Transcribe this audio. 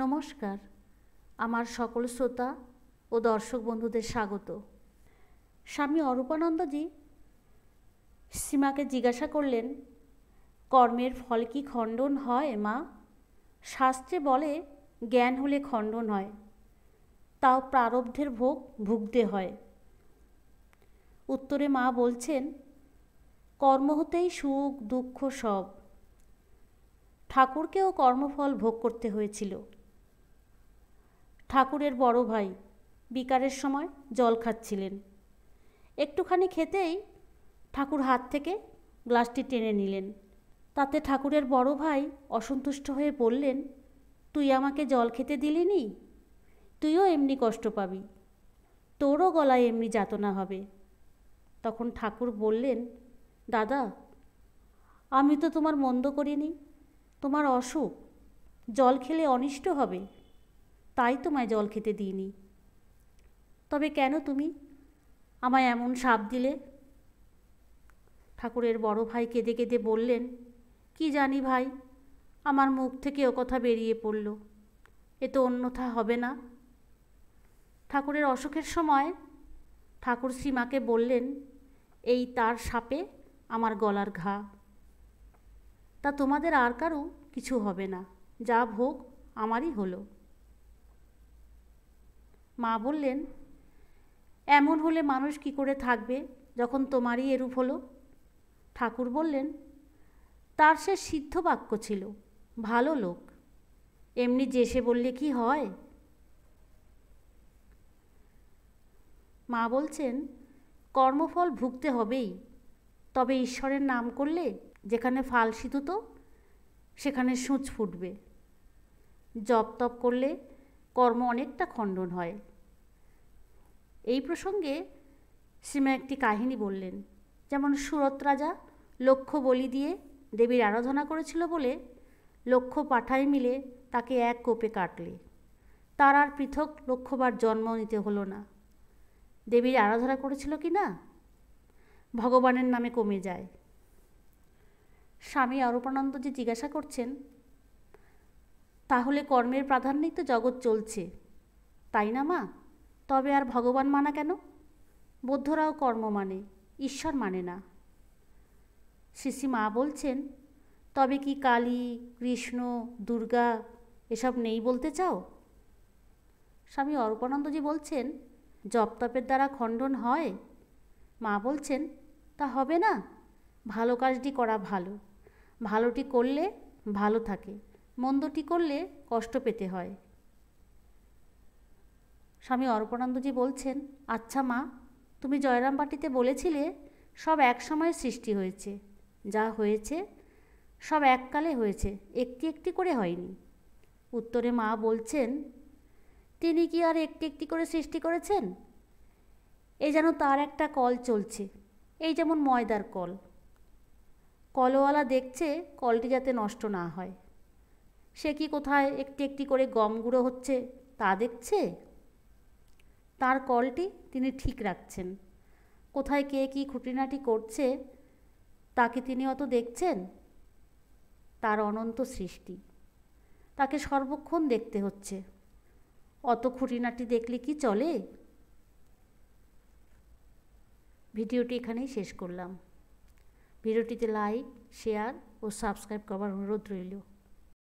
নমস্কার, আমার সকল শ্রোতা ও দর্শক বন্ধুদের স্বাগত। স্বামী অরূপানন্দজি সীমাকে জিজ্ঞাসা করলেন, কর্মের ফল কি খণ্ডন হয় মা? শাস্ত্রে বলে জ্ঞান হলে খণ্ডন হয়, তাও প্রারব্ধের ভোগ ভুগতে হয়। উত্তরে মা বলছেন, কর্ম হতেই সুখ দুঃখ সব। ঠাকুরকেও কর্মফল ভোগ করতে হয়েছিল। ঠাকুরের বড় ভাই বিকারের সময় জল খাচ্ছিলেন। একটুখানি খেতেই ঠাকুর হাত থেকে গ্লাসটি টেনে নিলেন। তাতে ঠাকুরের বড় ভাই অসন্তুষ্ট হয়ে বললেন, তুই আমাকে জল খেতে দিলি নি? তুইও এমনি কষ্ট পাবি, তোরও গলায় এমনি যাতনা হবে। তখন ঠাকুর বললেন, দাদা, আমি তো তোমার মন্দ করিনি, তোমার অসুখ, জল খেলে অনিষ্ট হবে, তাই তোমায় জল খেতে দিইনি। তবে কেন তুমি আমায় এমন শাপ দিলে? ঠাকুরের বড় ভাই কেঁদে কেঁদে বললেন, কি জানি ভাই, আমার মুখ থেকে ও কথা বেরিয়ে পড়ল, এ তো অন্যথা হবে না। ঠাকুরের অসুখের সময় ঠাকুর শ্রীমাকে বললেন, এই তার শাপে আমার গলার ঘা। তা তোমাদের আর কারও কিছু হবে না, যা ভোগ আমারই হলো। মা বললেন, এমন হলে মানুষ কি করে থাকবে যখন তোমারই এরূপ হলো? ঠাকুর বললেন, তার সে সিদ্ধ বাক্য ছিল, ভালো লোক, এমনি যেসে বললে কি হয়? মা বলছেন, কর্মফল ভুগতে হবেই, তবে ঈশ্বরের নাম করলে যেখানে ফাল সিঁধুত সেখানে সূঁচ ফুটবে। জপ তপ করলে কর্ম অনেকটা খণ্ডন হয়। এই প্রসঙ্গে শ্রীমা একটি কাহিনী বললেন, যেমন সুরত রাজা লক্ষ বলি দিয়ে দেবীর আরাধনা করেছিল বলে লক্ষ পাঠাই মিলে তাকে এক কোপে কাটলে। তার আর পৃথক লক্ষবার জন্ম নিতে হলো না। দেবীর আরাধনা করেছিল কি না, ভগবানের নামে কমে যায়। স্বামী অরূপানন্দজি জিজ্ঞাসা করছেন, তাহলে কর্মের প্রাধান্যেই তো জগৎ চলছে, তাই না মা? তবে আর ভগবান মানা কেন? বৌদ্ধরাও কর্ম মানে, ঈশ্বর মানে না। শ্রী মা বলছেন, তবে কি কালী, কৃষ্ণ, দুর্গা এসব নেই বলতে চাও? স্বামী অরূপানন্দজি বলছেন, জপ তপের দ্বারা খণ্ডন হয়? মা বলছেন, তা হবে না, ভালো কাজটি করা ভালো, ভালোটি করলে ভালো থাকে, মন্দটি করলে কষ্ট পেতে হয়। স্বামী অরূপানন্দজি বলছেন, আচ্ছা মা, তুমি জয়রামবাটিতে বলেছিলে সব এক সময় সৃষ্টি হয়েছে, যা হয়েছে সব এককালে হয়েছে, একটি একটি করে হয়নি। উত্তরে মা বলছেন, তিনি কি আর একটি একটি করে সৃষ্টি করেছেন? এই যেন তার একটা কল চলছে, এই যেমন ময়দার কল। কলওয়ালা দেখছে কলটি যাতে নষ্ট না হয়। সে কি কোথায় একটি একটি করে গম গুঁড়ো হচ্ছে তা দেখছে? তার কলটি তিনি ঠিক রাখছেন। কোথায় কে কী খুঁটিনাটি করছে তাকে তিনি অত দেখছেন? তার অনন্ত সৃষ্টি, তাকে সর্বক্ষণ দেখতে হচ্ছে। অত খুঁটিনাটি দেখলে কি চলে? ভিডিওটি এখানেই শেষ করলাম। ভিডিওটিতে লাইক, শেয়ার ও সাবস্ক্রাইব করার অনুরোধ রইল।